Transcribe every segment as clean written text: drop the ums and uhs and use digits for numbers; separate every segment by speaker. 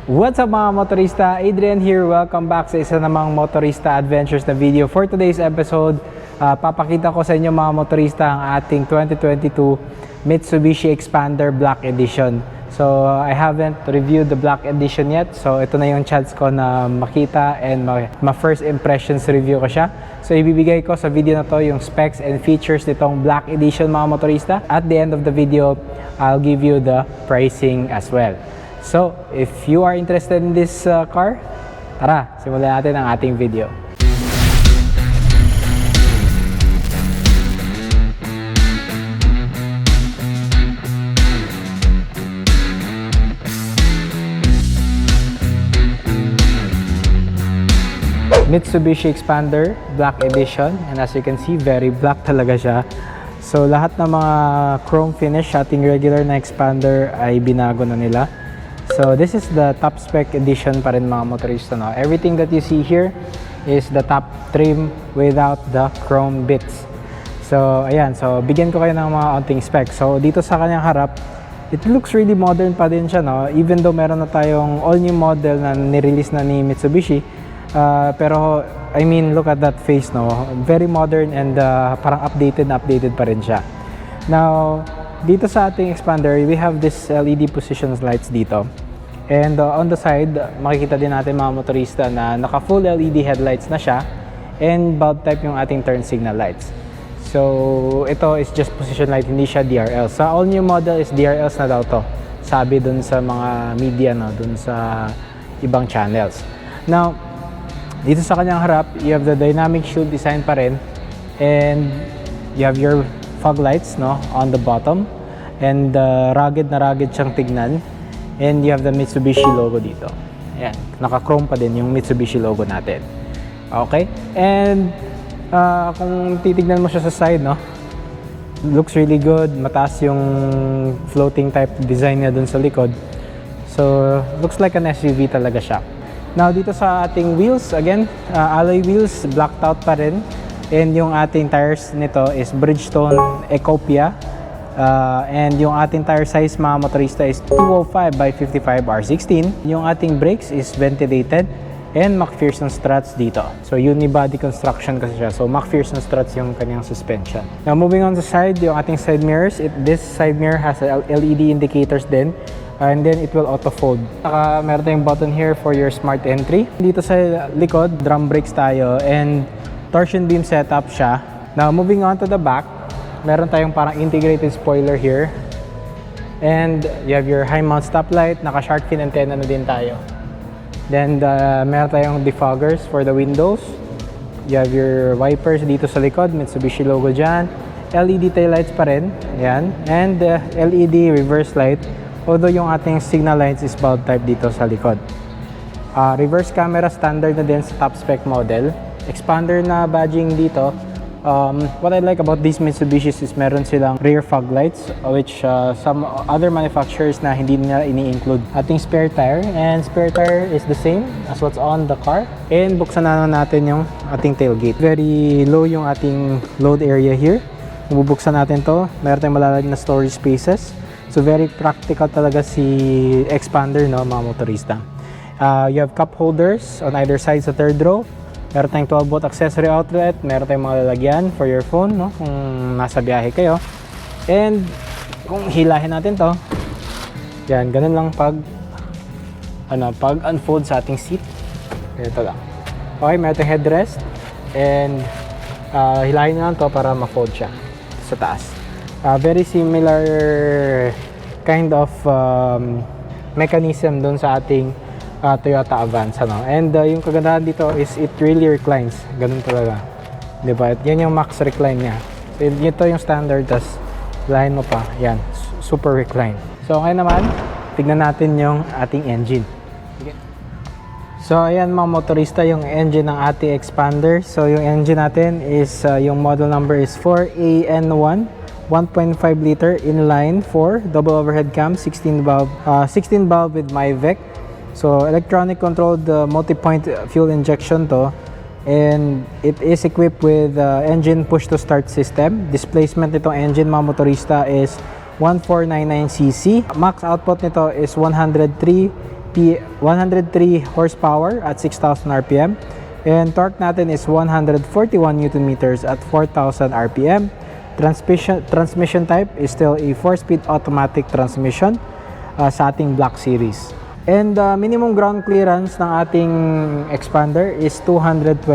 Speaker 1: What's up mga motorista? Adrian here. Welcome back sa isa namang Motorista Adventures na video. For today's episode, papakita ko sa inyo mga motorista ang ating 2022 Mitsubishi Xpander Black Edition. So, I haven't reviewed the Black Edition yet. So, ito na yung chance ko na makita and ma-first impressions review ko siya. So, ibibigay ko sa video na to yung specs and features nitong Black Edition mga motorista. At the end of the video, I'll give you the pricing as well. So, if you are interested in this car, tara, simulan natin ang ating video. Mitsubishi Xpander Black Edition, and as you can see, very black talaga siya. So, lahat ng mga chrome finish ating regular na Xpander ay binago na nila. So this is the top spec edition pa rin mga motorista, no? Everything that you see here is the top trim without the chrome bits. So ayan, so bigyan ko kayo ng mga onting specs. So dito sa kanyang harap, it looks really modern pa din siya, no? Even though meron na tayong all new model na nirelease na ni Mitsubishi, pero I mean, look at that face, no? Very modern and parang updated pa rin siya. Now, dito sa ating Xpander, we have this LED position lights dito. And on the side, makikita din natin mga motorista na naka full LED headlights na siya and bulb type yung ating turn signal lights. So, ito is just position light, hindi siya DRL. Sa all new model is DRLs na daw to. Sabi dun sa mga media, no? Dun sa ibang channels. Now, dito sa kanyang harap, you have the dynamic shield design pa rin. And you have your fog lights, no, on the bottom, and rugged siyang tignan, and you have the Mitsubishi logo dito. Ayan, naka-chrome pa din yung Mitsubishi logo natin. Okay, and kung titignan mo siya sa side, no, looks really good. Mataas yung floating type design niya dun sa likod, so looks like an SUV talaga siya. Now dito sa ating wheels, again, alloy wheels, blacked out pa rin. And yung ating tires nito is Bridgestone Ecopia. And yung ating tire size mga motorista is 205 by 55 R16. Yung ating brakes is ventilated and McPherson struts dito. So unibody construction kasi siya. So McPherson struts yung kanyang suspension. Now moving on to side, yung ating side mirrors. This side mirror has LED indicators din. And then it will auto fold. Saka meron tayong button here for your smart entry. Dito sa likod, drum brakes tayo and torsion beam setup siya. Now, moving on to the back, meron tayong parang integrated spoiler here. And you have your high mount stoplight, naka-shark fin antenna na din tayo. Then, meron tayong defoggers for the windows. You have your wipers dito sa likod, Mitsubishi logo dyan. LED taillights pa rin, yan. And LED reverse light, although yung ating signal lights is bulb type dito sa likod. Reverse camera standard na din sa top spec model. Xpander na badging dito. What I like about these Mitsubishis is meron silang rear fog lights, which some other manufacturers na hindi nila ini-include. Ating spare tire, and spare tire is the same as what's on the car. And buksan na natin yung ating tailgate. Very low yung ating load area here. Bubuksan natin to, meron tayong malalagay na storage spaces. So very practical talaga si Xpander, no, mga motorista. You have cup holders on either side sa third row. Meron tayong 12-volt accessory outlet. Meron tayong mga lalagyan for your phone, no, kung nasa biyahe kayo. And kung hilahin natin to, yan, ganun lang pag unfold sa ating seat. Ito lang. Okay, meron tayong headrest. And hilahin nyo lang to para ma-fold siya sa taas. Very similar kind of mechanism dun sa ating Toyota Avance, ano? And yung kagandahan dito is it really reclines. Ganun talaga. Diba? Yan yung max recline niya. So, ito yung standard, tas lahin mo pa. Yan. Super recline. So, okay naman. Tignan natin yung ating engine. Okay. So, ayan mga motorista, yung engine ng ating Xpander. So, yung engine natin is, yung model number is 4AN1. 1.5 liter inline 4, double overhead cam, 16 valve with MyVec. So electronic controlled multi-point fuel injection to, and it is equipped with engine push to start system. Displacement nitong engine mga motorista is 1499cc. Max output nito is 103 103 horsepower at 6,000 RPM. And torque natin is 141 Newton meters at 4,000 RPM. Transmission type is still a 4-speed automatic transmission sa ating Black Series. And minimum ground clearance ng ating expander is 225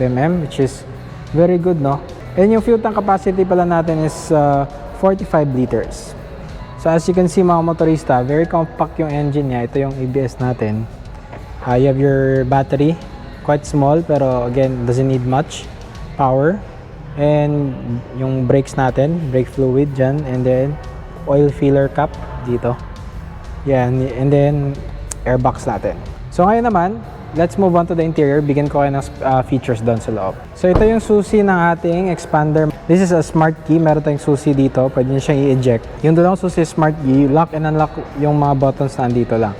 Speaker 1: mm, which is very good, no? And yung fuel tank capacity pala natin is 45 liters. So as you can see mga motorista, very compact yung engine niya. Ito yung ABS natin. You have your battery, quite small pero again doesn't need much power. And yung brakes natin, brake fluid dyan, and then oil filler cap dito. Yan, and then airbox natin. So ngayon naman, let's move on to the interior. Bigyan ko kayo ng features doon sa loob. So ito yung susi ng ating expander. This is a smart key. Meron tayong susi dito. Pwede nyo siyang i-eject. Yung dalawang susi smart key, lock and unlock yung mga buttons na andito lang.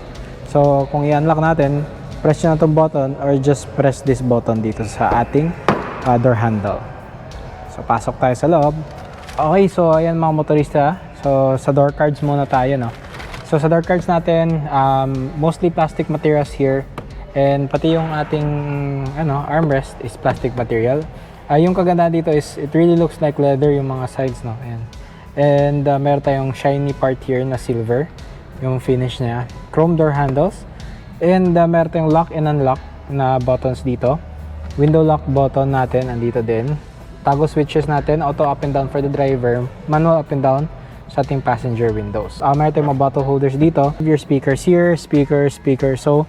Speaker 1: So kung i-unlock natin, press nyo na itong button or just press this button dito sa ating door handle. So pasok tayo sa loob. Okay, so ayan mga motorista. So sa door cards muna tayo, no? So sa door cards natin, mostly plastic materials here. And pati yung ating armrest is plastic material. Yung kaganda dito is it really looks like leather yung mga sides, no? Ayan. And meron tayong shiny part here na silver, yung finish niya. Chrome door handles. And meron tayong lock and unlock na buttons dito. Window lock button natin andito din. Toggle switches natin, auto up and down for the driver, manual up and down sa ating passenger windows. Meron tayong mga bottle holders dito. Your speakers here, speaker. So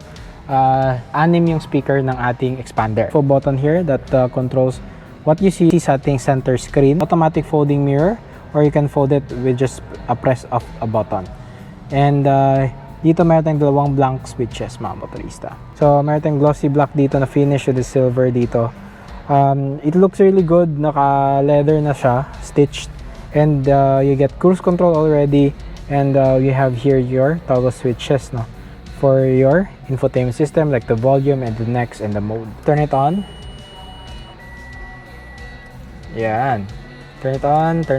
Speaker 1: anim yung speaker ng ating expander. Info button here that controls what you see sa ating center screen. Automatic folding mirror, or you can fold it with just a press of a button. And dito meron tayong dalawang blank switches mga motorista. So meron tayong glossy black dito na finish with the silver dito. It looks really good. Naka leather na siya, stitched. And you get cruise control already. And you have here your toggle switches, no, for your infotainment system, like the volume and the next and the mode. Turn it on. Yan. Turn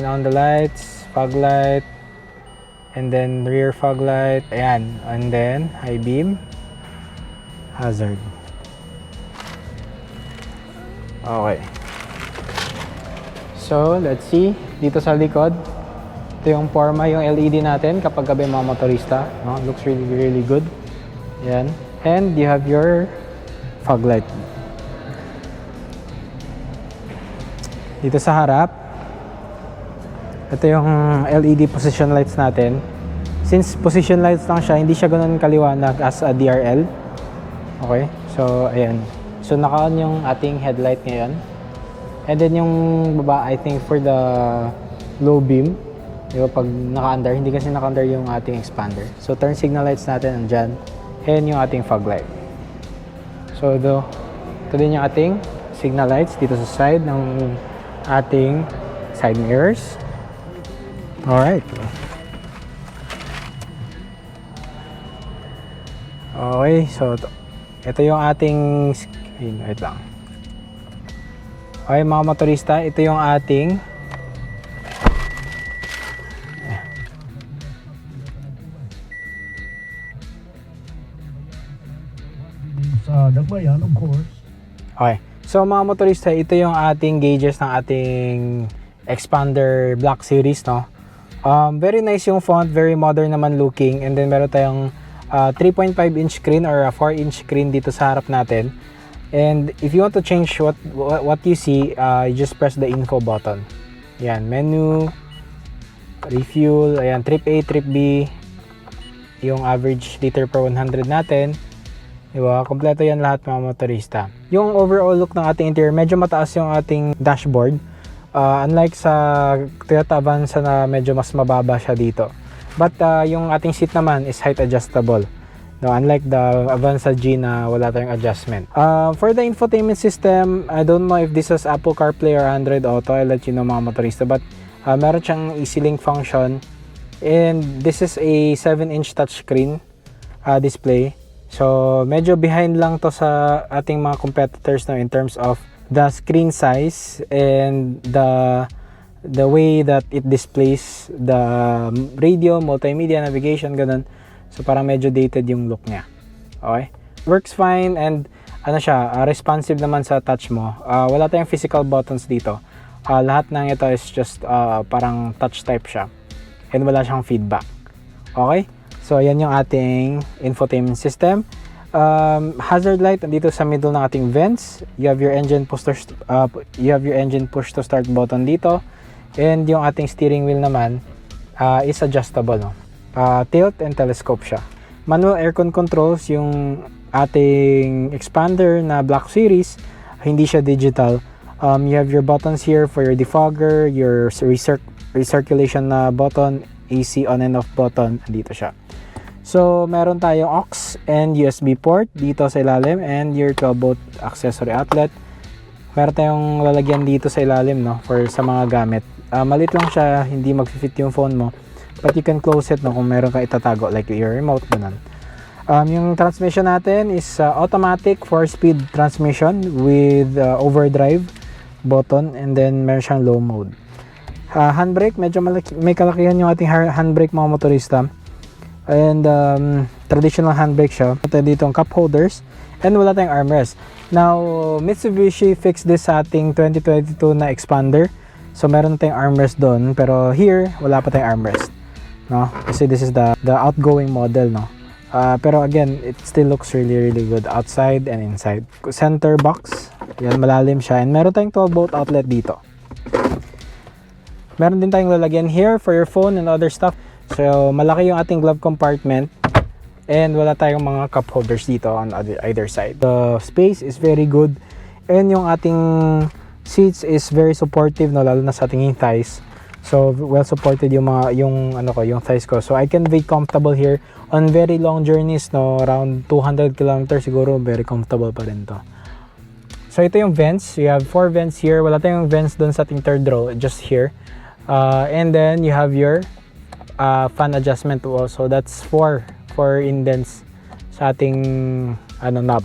Speaker 1: on the lights, fog light, and then rear fog light. Ayan. And then high beam, hazard. Okay. So, let's see. Dito sa likod, ito yung forma, yung LED natin kapag gabi mga motorista. No? Looks really, really good. Yan. And you have your fog light. Dito sa harap, ito yung LED position lights natin. Since position lights lang siya, hindi siya ganoon kaliwanag as a DRL. Okay? So, ayan. So, naka-on yung ating headlight ngayon. And then yung baba, I think for the low beam, di ba, pag naka-under, hindi kasi naka-under yung ating expander. So, turn signal lights natin nandyan. And yung ating fog light. So, ito din yung ating signal lights dito sa side ng ating side mirrors. Alright. Okay, so ito yung ating wait lang. Okay mga motorista, ito yung ating
Speaker 2: sa Dagbayan, of course.
Speaker 1: Okay. So mga motorista, ito yung ating gauges ng ating expander Black Series, no? Very nice yung font, very modern naman looking, and then meron tayong 3.5 inch screen or a 4 inch screen dito sa harap natin. And if you want to change what you see, you just press the info button. Yan, menu, refuel, ayan, trip A, trip B, yung average liter per 100 natin. Diba? Kompleto yan lahat mga motorista. Yung overall look ng ating interior, medyo mataas yung ating dashboard. Unlike sa Toyota Avanza na medyo mas mababa siya dito. But yung ating seat naman is height adjustable. No, unlike the Avanza G na wala tayong adjustment. For the infotainment system, I don't know if this is Apple CarPlay or Android Auto. I'll let you know mga motorista. But meron siyang EasyLink function. And this is a 7-inch touchscreen display. So medyo behind lang to sa ating mga competitors, no, in terms of the screen size and the way that it displays the radio, multimedia, navigation, ganun. So parang medyo dated yung look niya. Okay? Works fine and ano siya, responsive naman sa touch mo. Wala tayong physical buttons dito. Lahat ng ito is just parang touch type siya. And wala siyang feedback. Okay? So, yan yung ating infotainment system. Hazard light andito sa middle ng ating vents. You have your engine push to start button dito. And yung ating steering wheel naman is adjustable, no? Tilt and telescope siya. Manual aircon controls yung ating expander na Black Series, hindi siya digital. You have your buttons here for your defogger, your recirculation na button, AC on and off button, dito siya. So, meron tayong aux and USB port dito sa ilalim and your 12-volt accessory outlet. Meron tayong lalagyan dito sa ilalim, no, for sa mga gamit. Malit lang siya, hindi mag-fit yung phone mo. But you can close it, no, kung meron ka itatago, like your remote, ganun. Yung transmission natin is automatic 4-speed transmission with overdrive button and then meron siyang low mode. Handbrake, medyo may kalakihan yung ating handbrake mga motorista. And traditional handbrake siya. Ito dito ang cup holders and wala tayong armrest. Now, Mitsubishi fixed this sa ating 2022 na expander. So, meron tayong armrest doon. Pero here, wala pa tayong armrest. No? Kasi this is the outgoing model, no? Pero again, it still looks really good outside and inside. Center box, yan, malalim siya. And meron tayong 12-volt outlet dito. Meron din tayong lalagyan here for your phone and other stuff. So, malaki yung ating glove compartment. And wala tayong mga cup holders dito on either side. The space is very good. And yung ating seats is very supportive, no, lalo na sa ating thighs. So, well supported yung yung thighs ko. So, I can be comfortable here on very long journeys, no, around 200 kilometers siguro, very comfortable pa rin to. So, ito yung vents. You have 4 vents here. Wala tayong vents doon sa ating third row, just here. And then, you have your fan adjustment also. That's 4 indents sa ating knob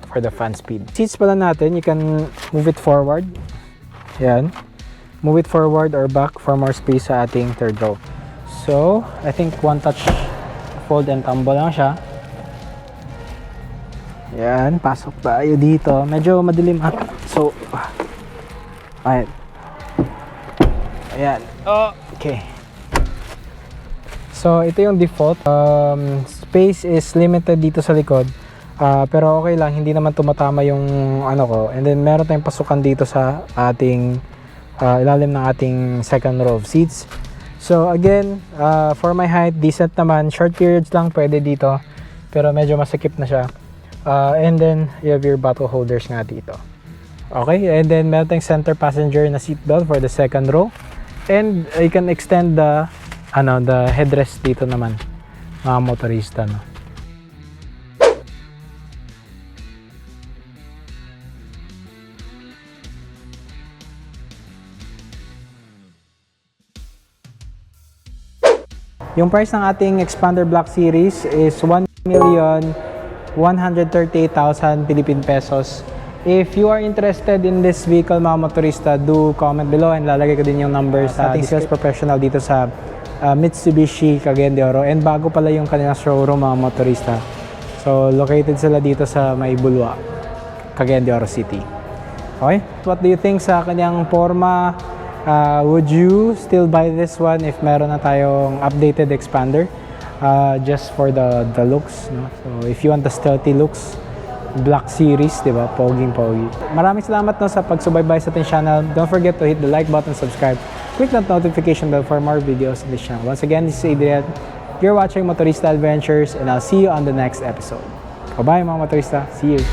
Speaker 1: for the fan speed. Seats pala natin, you can move it forward. Yan. Move it forward or back for more space sa ating third row. So, I think one touch fold and tumble lang siya. Yan, pasok tayo dito. Medyo madilim ha. So, ayan. Ayan. Okay. So, ito yung default. Space is limited dito sa likod. Pero okay lang, hindi naman tumatama yung ko. And then, meron tayong pasukan dito sa ating ilalim ng ating second row of seats. So, again, for my height, decent naman. Short periods lang pwede dito. Pero medyo masikip na siya. And then, you have your bottle holders nga dito. Okay, and then meron tayong center passenger na seatbelt for the second row. And you can extend the headrest dito naman, mga motorista, no. Yung price ng ating Expander Black Series is 1,138,000 Philippine pesos. If you are interested in this vehicle, mga motorista, do comment below and lalagay ko din yung number sa ating sales professional dito sa Mitsubishi Cagayan de Oro. And bago pala yung kanilang showroom, mga motorista. So, located sila dito sa May Bulwa, Cagayan de Oro City. Okay? What do you think sa kanyang forma? Would you still buy this one if meron na tayong updated expander? Just for the looks, no? So, if you want the stealthy looks, Black Series, di ba? Poging-pogi. Maraming salamat, no, sa pagsubaybay sa ating channel. Don't forget to hit the like button, subscribe. Click that notification bell for more videos on this channel. Once again, this is Adrian. You're watching Motorista Adventures and I'll see you on the next episode. Bye-bye, mga motorista. See you.